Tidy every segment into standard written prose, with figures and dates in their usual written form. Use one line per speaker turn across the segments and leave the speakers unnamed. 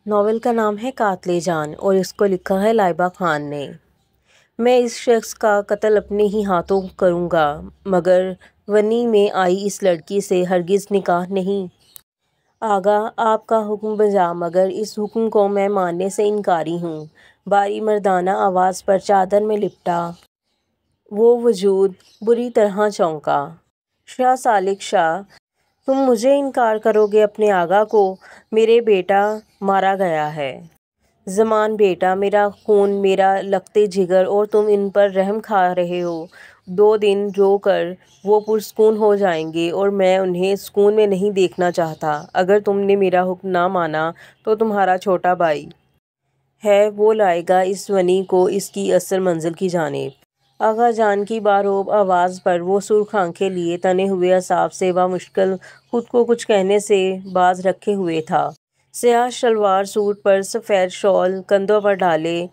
Novel کا نام ہے قاتل جان اور اس کو لکھا ہے لائبہ خان نے۔ میں اس شخص کا قتل اپنے ہی ہاتھوں کروں گا، مگر ونی میں آئی اس لڑکی سے ہرگز نکاح نہیں۔ آغا آپ کا حکم بجا، مگر اس حکم کو میں ماننے سے انکاری ہوں۔ بھاری مردانہ آواز پر چادر میں لپٹا وہ وجود بری طرح چونکا۔ شاہ سالک شاہ، تم مجھے انکار کرو گے اپنے آغا کو؟ میرے بیٹا مارا گیا ہے۔ زمان بیٹا، میرا خون، میرا لخت جگر، اور تم ان پر رحم کھا رہے ہو۔ 2 دن رو کر وہ پرسکون ہو جائیں گے اور میں انہیں سکون میں نہیں دیکھنا چاہتا۔ اگر تم نے میرا حکم نہ مانا تو تمہارا چھوٹا بھائی ہے، وہ لائے گا اس ونی کو اس کی اصل منزل کی جانب۔ آغا جان کی باروب آواز پر وہ سرخ آنکھیں لیے تنے ہوئے اعصاب سے بامشکل خود کو کچھ کہنے سے باز رکھے ہوئے تھا۔ سیاہ شلوار سوٹ پر سفید شال کندھوں پر ڈالے،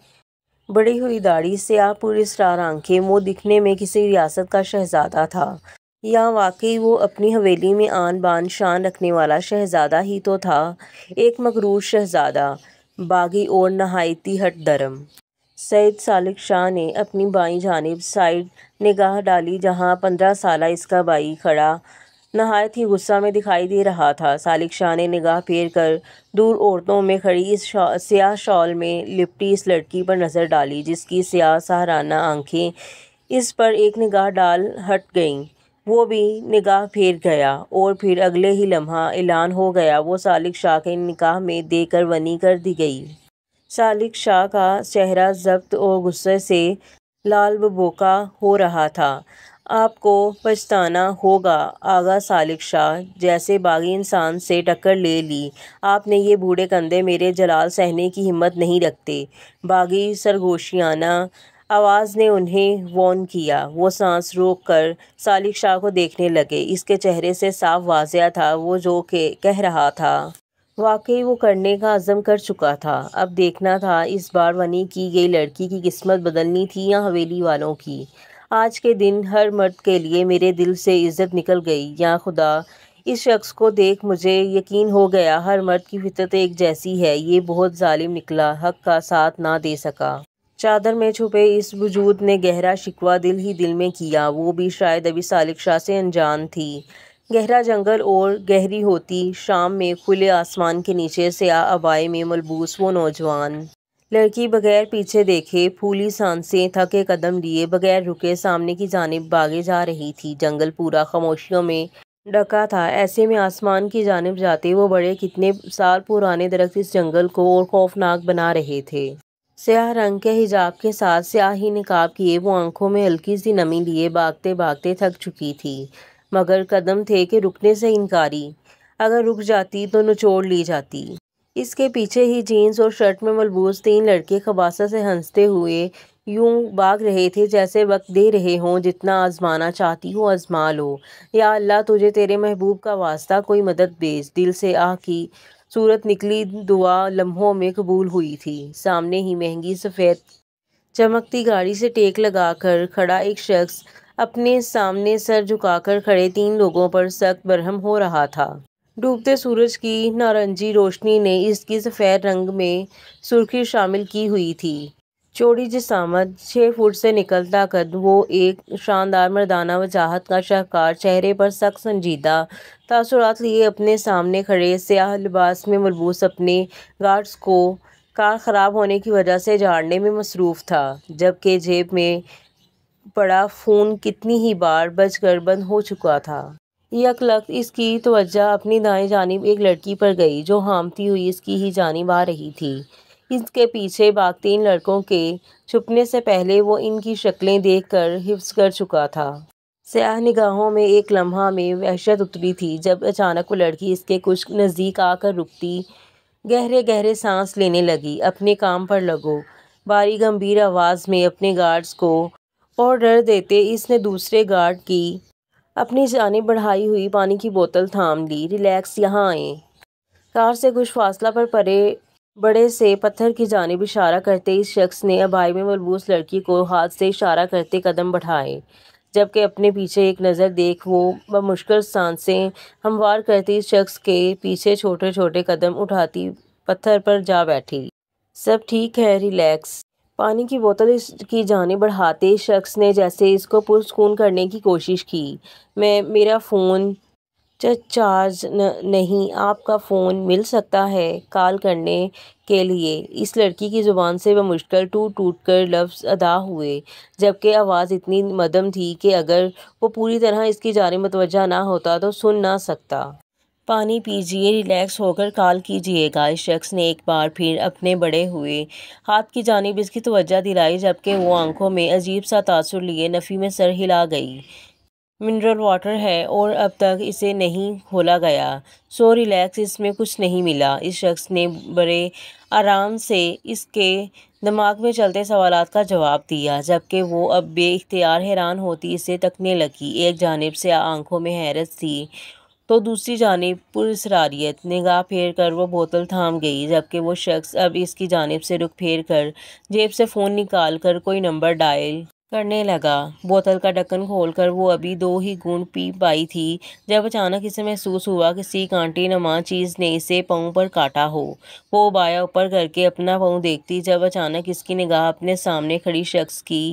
بڑھی ہوئی داڑھی، سیاہ پراسرار آنکھیں، وہ دکھنے میں کسی ریاست کا شہزادہ تھا، یا واقعی وہ اپنی حویلی میں آن بان شان رکھنے والا شہزادہ ہی تو تھا، ایک مغرور شہزادہ، باغی اور نہایتی ہٹ درم۔ سید سالک شاہ نے اپنی بائیں جانب سائیڈ نگاہ ڈالی جہاں 15 سالہ اس کا بھائی کھڑا نہایت ہی غصہ میں دکھائی دے رہا تھا۔ سالک شاہ نے نگاہ پھیر کر دور عورتوں میں کھڑی اس سیاہ شال میں لپٹی اس لڑکی پر نظر ڈالی جس کی سیاہ سحرانہ آنکھیں اس پر ایک نگاہ ڈال ہٹ گئیں۔ وہ بھی نگاہ پھیر گیا اور پھر اگلے ہی لمحہ اعلان ہو گیا، وہ سالک شاہ کے نکاح میں دے کر ونی کر دی گئی۔ سالک شاہ کا چہرہ ضبط اور غصے سے لال بھبوکا ہو رہا تھا۔ آپ کو پچھتانا ہوگا آغا سالک شاہ، جیسے باغی انسان سے ٹکر لے لی آپ نے، یہ بوڑھے کندھے میرے جلال سہنے کی ہمت نہیں رکھتے۔ باغی سرگوشیانہ آواز نے انہیں وارن کیا۔ وہ سانس روک کر سالک شاہ کو دیکھنے لگے۔ اس کے چہرے سے صاف واضح تھا وہ جو کہہ رہا تھا واقعی وہ کرنے کا عزم کر چکا تھا۔ اب دیکھنا تھا اس بار ونی کی گئی لڑکی کی قسمت بدلنی تھی یا حویلی والوں کی۔ آج کے دن ہر مرد کے لیے میرے دل سے عزت نکل گئی۔ یا خدا، اس شخص کو دیکھ مجھے یقین ہو گیا ہر مرد کی فطرت ایک جیسی ہے۔ یہ بہت ظالم نکلا، حق کا ساتھ نہ دے سکا۔ چادر میں چھپے اس وجود نے گہرا شکوہ دل ہی دل میں کیا۔ وہ بھی شاید ابھی سالک شاہ سے انجان تھی۔ گہرا جنگل اور گہری ہوتی شام میں کھلے آسمان کے نیچے سیاہ عبائے میں ملبوس وہ نوجوان لڑکی بغیر پیچھے دیکھے، پھولی سانسیں، تھکے قدم لیے بغیر رکے سامنے کی جانب بھاگے جا رہی تھی۔ جنگل پورا خاموشیوں میں ڈھکا تھا، ایسے میں آسمان کی جانب جاتے وہ بڑے کتنے سال پرانے درخت اس جنگل کو اور خوفناک بنا رہے تھے۔ سیاہ رنگ کے حجاب کے ساتھ سیاہ ہی نقاب کیے وہ آنکھوں میں ہلکی سی نمی لیے بھاگتے بھاگتے تھک چکی تھی، مگر قدم تھے کہ رکنے سے انکاری۔ اگر رک جاتی تو نچوڑ لی جاتی۔ اس کے پیچھے ہی جینز اور شرٹ میں ملبوس 3 لڑکے خباثت سے ہنستے ہوئے یوں بھاگ رہے تھے جیسے وقت دے رہے ہوں، جتنا آزمانا چاہتی ہو آزما لو، یا اللہ تجھے تیرے محبوب کا واسطہ کوئی مدد بھیج۔ دل سے آہ کی صورت نکلی، دعا لمحوں میں قبول ہوئی تھی۔ سامنے ہی مہنگی سفید چمکتی گاڑی سے ٹیک لگا کر کھڑا ایک شخص اپنے سامنے سر جھکا کر کھڑے 3 لوگوں پر سخت برہم ہو رہا تھا۔ ڈوبتے سورج کی نارنجی روشنی نے اس کی سفید رنگ میں سرخی شامل کی ہوئی تھی۔ چوڑی جسامت، 6 فٹ سے نکلتا قد، وہ ایک شاندار مردانہ وجاہت کا شاہکار، چہرے پر سخت سنجیدہ تاثرات لیے اپنے سامنے کھڑے سیاہ لباس میں ملبوس اپنے گارڈز کو کار خراب ہونے کی وجہ سے جھاڑنے میں مصروف تھا، جبکہ جیب میں پڑا فون کتنی ہی بار بج کر بند ہو چکا تھا۔ یک لخت اس کی توجہ اپنی دائیں جانب ایک لڑکی پر گئی جو ہامتی ہوئی اس کی ہی جانب آ رہی تھی۔ اس کے پیچھے بھاگتے ان لڑکوں کے چھپنے سے پہلے وہ ان کی شکلیں دیکھ کر حفظ کر چکا تھا۔ سیاہ نگاہوں میں ایک لمحہ میں وحشت اتری تھی جب اچانک وہ لڑکی اس کے کچھ نزدیک آ کر رکتی، گہرے گہرے سانس لینے لگی۔ اپنے کام پر لگو، بھاری گمبھیر آواز میں اپنے گارڈز کو آرڈر دیتے اس نے دوسرے گارڈ کی اپنی جانب بڑھائی ہوئی پانی کی بوتل تھام لی۔ ریلیکس، یہاں آئیں۔ کار سے کچھ فاصلہ پر پڑے بڑے سے پتھر کی جانب اشارہ کرتے اس شخص نے عبائی میں ملبوس لڑکی کو ہاتھ سے اشارہ کرتے قدم بڑھائے، جبکہ اپنے پیچھے ایک نظر دیکھ وہ بمشکل سانسیں ہموار کرتی اس شخص کے پیچھے چھوٹے چھوٹے قدم اٹھاتی پتھر پر جا بیٹھی۔ سب ٹھیک ہے، ریلیکس۔ پانی کی بوتل اس کی جانب بڑھاتے شخص نے جیسے اس کو پرسکون کرنے کی کوشش کی۔ میرا فون چارج نہیں، آپ کا فون مل سکتا ہے کال کرنے کے لیے؟ اس لڑکی کی زبان سے بمشکل ٹوٹ ٹوٹ کر لفظ ادا ہوئے، جبکہ آواز اتنی مدھم تھی کہ اگر وہ پوری طرح اس کی جانب متوجہ نہ ہوتا تو سن نہ سکتا۔ پانی پیجیے، ریلیکس ہو کر کال کیجیے گا۔ اس شخص نے ایک بار پھر اپنے بڑے ہوئے ہاتھ کی جانب اس کی توجہ دلائی، جبکہ وہ آنکھوں میں عجیب سا تاثر لیے نفی میں سر ہلا گئی۔ منرل واٹر ہے اور اب تک اسے نہیں کھولا گیا۔ سو ریلیکس، اس میں کچھ نہیں ملا۔ اس شخص نے بڑے آرام سے اس کے دماغ میں چلتے سوالات کا جواب دیا، جبکہ وہ اب بے اختیار حیران ہوتی اسے تکنے لگی۔ ایک جانب سے آنکھوں میں حیرت تھی تو دوسری جانب پراسراریت۔ نگاہ پھیر کر وہ بوتل تھام گئی، جبکہ وہ شخص اب اس کی جانب سے رخ پھیر کر جیب سے فون نکال کر کوئی نمبر ڈائل کرنے لگا۔ بوتل کا ڈھکن کھول کر وہ ابھی 2 ہی گھونٹ پی پائی تھی جب اچانک اسے محسوس ہوا کسی کانٹے نما چیز نے اسے پاؤں پر کاٹا ہو۔ وہ بایاں اوپر کر کے اپنا پاؤں دیکھتی جب اچانک اس کی نگاہ اپنے سامنے کھڑی شخص کی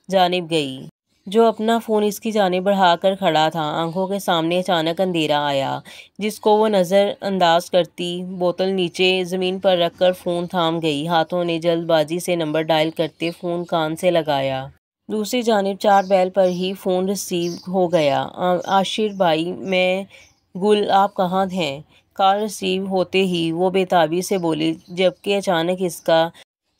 جانب گئی، جو اپنا فون اس کی جانب بڑھا کر کھڑا تھا۔ آنکھوں کے سامنے اچانک اندھیرا آیا، جس کو وہ نظر انداز کرتی بوتل نیچے زمین پر رکھ کر فون تھام گئی۔ ہاتھوں نے جلد بازی سے نمبر ڈائل کرتے فون کان سے لگایا۔ دوسری جانب 4 بیل پر ہی فون ریسیو ہو گیا۔ عاشر بھائی، میں گل، آپ کہاں ہیں؟ کال ریسیو ہوتے ہی وہ بے تابی سے بولی، جبکہ اچانک اس کا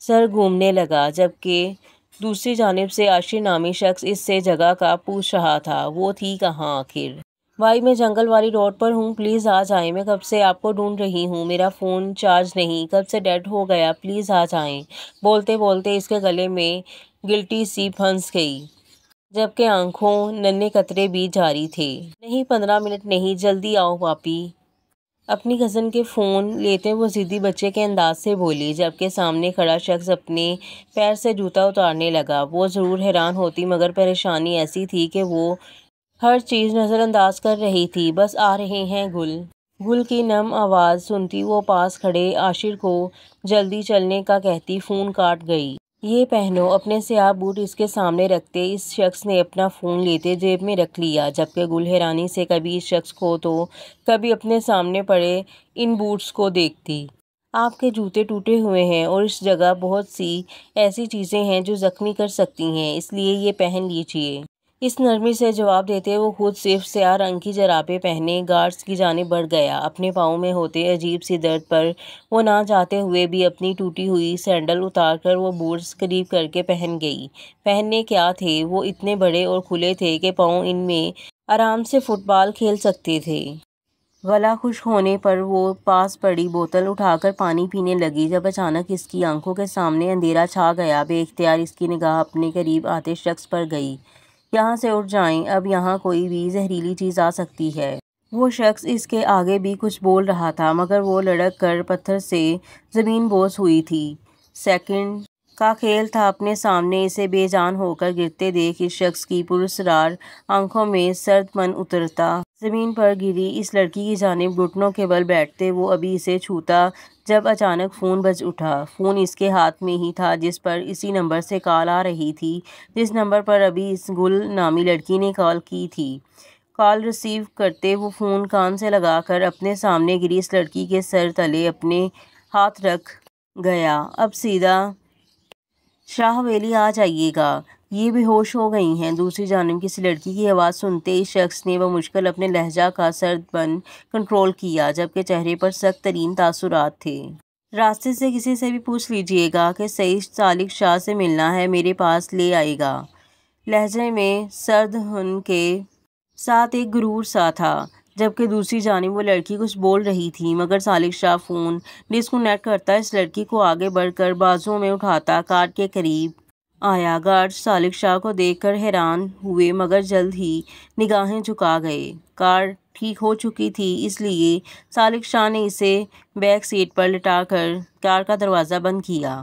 سر گھومنے لگا، جبکہ دوسری جانب سے عاشر نامی شخص اس سے جگہ کا پوچھ رہا تھا۔ وہ تھی کہاں آخر؟ بھائی، میں جنگل والی روڈ پر ہوں، پلیز آ جائیں۔ میں کب سے آپ کو ڈھونڈ رہی ہوں، میرا فون چارج نہیں، کب سے ڈیڈ ہو گیا، پلیز آ جائیں۔ بولتے بولتے اس کے گلے میں گلٹی سی پھنس گئی، جبکہ آنکھوں ننھے قطرے بھی جاری تھے۔ نہیں، 15 منٹ نہیں، جلدی آؤ پاپی۔ اپنی کزن کے فون لیتے وہ ضدی بچے کے انداز سے بولی، جبکہ سامنے کھڑا شخص اپنے پیر سے جوتا اتارنے لگا۔ وہ ضرور حیران ہوتی، مگر پریشانی ایسی تھی کہ وہ ہر چیز نظر انداز کر رہی تھی۔ بس آ رہے ہیں گل۔ گل کی نم آواز سنتی وہ پاس کھڑے عاشر کو جلدی چلنے کا کہتی فون کاٹ گئی۔ یہ پہنو۔ اپنے سیاہ بوٹ اس کے سامنے رکھتے اس شخص نے اپنا فون لیتے جیب میں رکھ لیا، جبکہ گل حیرانی سے کبھی اس شخص کو تو کبھی اپنے سامنے پڑے ان بوٹس کو دیکھتی۔ آپ کے جوتے ٹوٹے ہوئے ہیں اور اس جگہ بہت سی ایسی چیزیں ہیں جو زخمی کر سکتی ہیں، اس لیے یہ پہن لیجیے۔ اس نرمی سے جواب دیتے وہ خود صرف سیاہ رنگ کی جرابیں پہنے گارڈز کی جانب بڑھ گیا۔ اپنے پاؤں میں ہوتے عجیب سی درد پر وہ نہ چاہتے ہوئے بھی اپنی ٹوٹی ہوئی سینڈل اتار کر وہ بوٹس قریب کر کے پہن گئی۔ پہننے کیا تھے، وہ اتنے بڑے اور کھلے تھے کہ پاؤں ان میں آرام سے فٹ بال کھیل سکتے تھے۔ گلا خشک ہونے پر وہ پاس پڑی بوتل اٹھا کر پانی پینے لگی، جب اچانک اس کی آنکھوں کے سامنے اندھیرا چھا گیا۔ بے اختیار اس کی نگاہ اپنے قریب آتے شخص پر گئی۔ یہاں سے اٹھ جائیں، اب یہاں کوئی بھی زہریلی چیز آ سکتی ہے۔ وہ شخص اس کے آگے بھی کچھ بول رہا تھا، مگر وہ لڑک کر پتھر سے زمین بوس ہوئی تھی۔ سیکنڈ کا کھیل تھا۔ اپنے سامنے اسے بے جان ہو کر گرتے دیکھ اس شخص کی پراسرار آنکھوں میں سرد پن اترتا زمین پر گری اس لڑکی کی جانب گھٹنوں کے بل بیٹھتے وہ ابھی اسے چھوتا جب اچانک فون بج اٹھا۔ فون اس کے ہاتھ میں ہی تھا جس پر اسی نمبر سے کال آ رہی تھی جس نمبر پر ابھی اس گل نامی لڑکی نے کال کی تھی۔ کال ریسیو کرتے وہ فون کان سے لگا کر اپنے سامنے گری اس لڑکی کے سر تلے اپنے ہاتھ رکھ گیا۔ اب سیدھا شاہ حویلی آ جائیے گا، یہ بے ہوش ہو گئی ہیں۔ دوسری جانب کسی لڑکی کی آواز سنتے اس شخص نے بمشکل اپنے لہجہ کا سرد پن کنٹرول کیا، جبکہ چہرے پر سخت ترین تاثرات تھے۔ راستے سے کسی سے بھی پوچھ لیجیے گا کہ صالح شاہ سے ملنا ہے، میرے پاس لے آئے گا۔ لہجے میں سرد ہن کے ساتھ ایک غرور سا تھا، جبکہ دوسری جانب وہ لڑکی کچھ بول رہی تھی، مگر صالح شاہ فون ڈسکنیکٹ کرتا اس لڑکی کو آگے بڑھ کر بازوؤں میں اٹھاتا کار کے قریب آیا۔ گارڈز صالح شاہ کو دیکھ کر حیران ہوئے، مگر جلد ہی نگاہیں جھکا گئے۔ کار ٹھیک ہو چکی تھی، اس لیے صالح شاہ نے اسے بیک سیٹ پر لٹا کر کار کا دروازہ بند کیا۔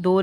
2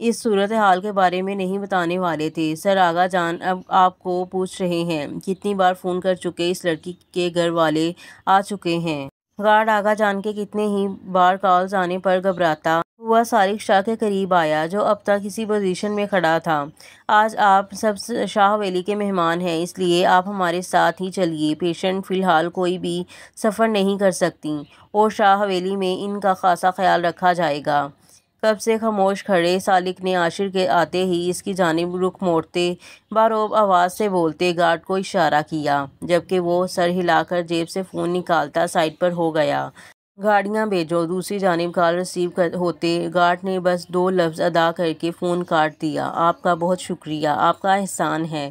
اس صورتحال کے بارے میں نہیں بتانے والے تھے۔ سر آغا جان اب آپ کو پوچھ رہے ہیں، کتنی بار فون کر چکے، اس لڑکی کے گھر والے آ چکے ہیں؟ گارڈ آغا جان کے کتنے ہی بار کالز آنے پر گھبراتا ہوا سالک شاہ کے قریب آیا، جو اب تک اسی پوزیشن میں کھڑا تھا۔ آج آپ سب شاہ حویلی کے مہمان ہیں، اس لیے آپ ہمارے ساتھ ہی چلیے۔ پیشنٹ فی الحال کوئی بھی سفر نہیں کر سکتی اور شاہ حویلی میں ان کا خاصا خیال رکھا جائے گا۔ کب سے خاموش کھڑے سالک نے عاشر کے آتے ہی اس کی جانب رخ موڑتے باروب آواز سے بولتے گارڈ کو اشارہ کیا، جبکہ وہ سر ہلا کر جیب سے فون نکالتا سائڈ پر ہو گیا۔ گاڑیاں بھیجو۔ دوسری جانب کال ریسیو ہوتے گارڈ نے بس 2 لفظ ادا کر کے فون کاٹ دیا۔ آپ کا بہت شکریہ، آپ کا احسان ہے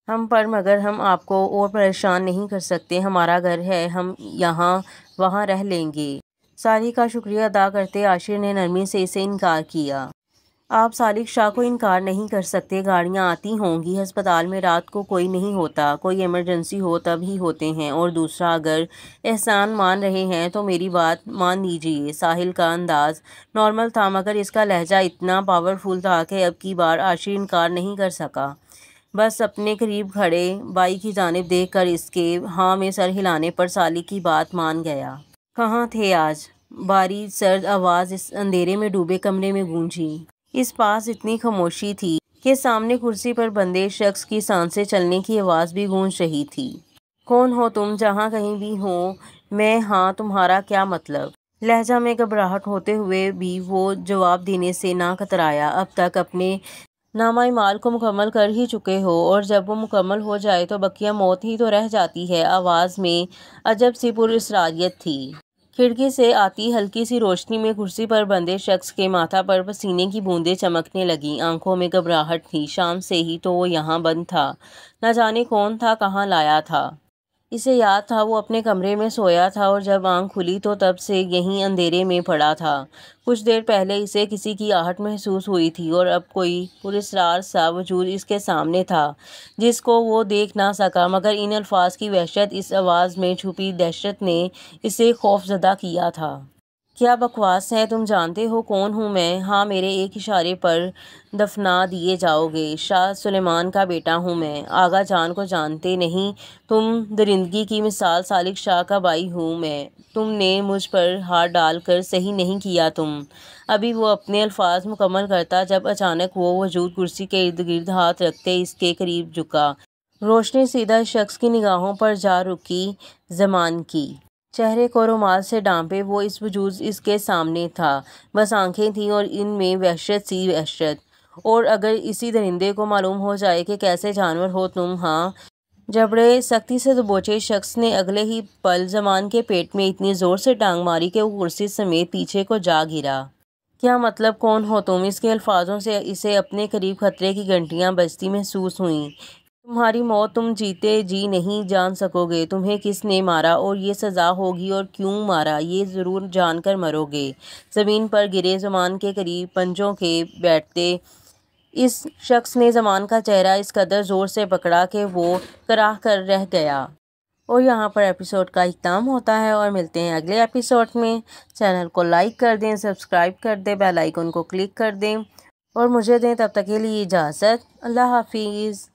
ہم پر، مگر ہم آپ کو اور پریشان نہیں کر سکتے۔ ہمارا گھر ہے، ہم یہاں وہاں رہ لیں گے۔ سالک کا شکریہ ادا کرتے عاشر نے نرمی سے اسے انکار کیا۔ آپ سالک شاہ کو انکار نہیں کر سکتے، گاڑیاں آتی ہوں گی، ہسپتال میں رات کو کوئی نہیں ہوتا، کوئی ایمرجنسی ہو تب ہی ہوتے ہیں، اور دوسرا اگر احسان مان رہے ہیں تو میری بات مان لیجیے۔ ساحل کا انداز نارمل تھا، مگر اس کا لہجہ اتنا پاورفل تھا کہ اب کی بار عاشر انکار نہیں کر سکا۔ بس اپنے قریب کھڑے بائی کی جانب دیکھ کر اس کے ہاں میں سر ہلانے پر سالک کی بات مان گیا۔ کہاں تھے آج؟ باری سرد آواز اس اندھیرے میں ڈوبے کمرے میں گونجی۔ اس پاس اتنی خاموشی تھی کہ سامنے کرسی پر بندھے شخص کی سانسیں چلنے کی آواز بھی گونج رہی تھی۔ کون ہو تم؟ جہاں کہیں بھی ہو میں ہاں، تمہارا کیا مطلب؟ لہجہ میں گھبراہٹ ہوتے ہوئے بھی وہ جواب دینے سے نہ کترایا۔ اب تک اپنے نامہ اعمال کو مکمل کر ہی چکے ہو، اور جب وہ مکمل ہو جائے تو بقیہ موت ہی تو رہ جاتی ہے۔ آواز میں عجب سی پراسراریت تھی۔ کھڑکی سے آتی ہلکی سی روشنی میں کرسی پر بندھے شخص کے ماتھا پر پسینے کی بوندیں چمکنے لگیں، آنکھوں میں گھبراہٹ تھی۔ شام سے ہی تو وہ یہاں بند تھا، نہ جانے کون تھا، کہاں لایا تھا۔ اسے یاد تھا وہ اپنے کمرے میں سویا تھا اور جب آنکھ کھلی تو تب سے یہیں اندھیرے میں پڑا تھا۔ کچھ دیر پہلے اسے کسی کی آہٹ محسوس ہوئی تھی، اور اب کوئی پراسرار سا وجود اس کے سامنے تھا جس کو وہ دیکھ نہ سکا، مگر ان الفاظ کی وحشت، اس آواز میں چھپی دہشت نے اسے خوفزدہ کیا تھا۔ کیا بکواس ہے؟ تم جانتے ہو کون ہوں میں؟ ہاں، میرے ایک اشارے پر دفنا دیے جاؤ گے۔ شاہ سلیمان کا بیٹا ہوں میں۔ آغا جان کو جانتے نہیں تم؟ درندگی کی مثال سالک شاہ کا بھائی ہوں میں۔ تم نے مجھ پر ہاتھ ڈال کر صحیح نہیں کیا تم۔ ابھی وہ اپنے الفاظ مکمل کرتا جب اچانک وہ وجود کرسی کے ارد گرد ہاتھ رکھتے اس کے قریب جھکا۔ روشنی سیدھا اس شخص کی نگاہوں پر جا رکی۔ زمان کی چہرے کو رومال سے ڈھانپے وہ اس وجود اس کے سامنے تھا، بس آنکھیں تھیں اور ان میں وحشت سی وحشت۔ اور اگر اسی درندے کو معلوم ہو جائے کہ کیسے جانور ہو تم؟ ہاں، جبڑے سختی سے دبوچے شخص نے اگلے ہی پل زمان کے پیٹ میں اتنی زور سے ٹانگ ماری کہ وہ کرسی سمیت پیچھے کو جا گرا۔ کیا مطلب کون ہو تم؟ اس کے الفاظوں سے اسے اپنے قریب خطرے کی گھنٹیاں بجتی محسوس ہوئیں۔ تمہاری موت تم جیتے جی نہیں جان سکو گے۔ تمہیں کس نے مارا اور یہ سزا ہوگی، اور کیوں مارا یہ ضرور جان کر مرو گے۔ زمین پر گرے زمان کے قریب پنجوں کے بیٹھتے اس شخص نے زمان کا چہرہ اس قدر زور سے پکڑا کہ وہ کراہ کر رہ گیا۔ اور یہاں پر ایپیسوڈ کا اختتام ہوتا ہے، اور ملتے ہیں اگلے ایپیسوڈ میں۔ چینل کو لائک کر دیں، سبسکرائب کر دیں، بیل آئیکن کو کلک کر دیں اور مجھے دیں تب تک کے لیے اجازت۔ اللہ حافظ۔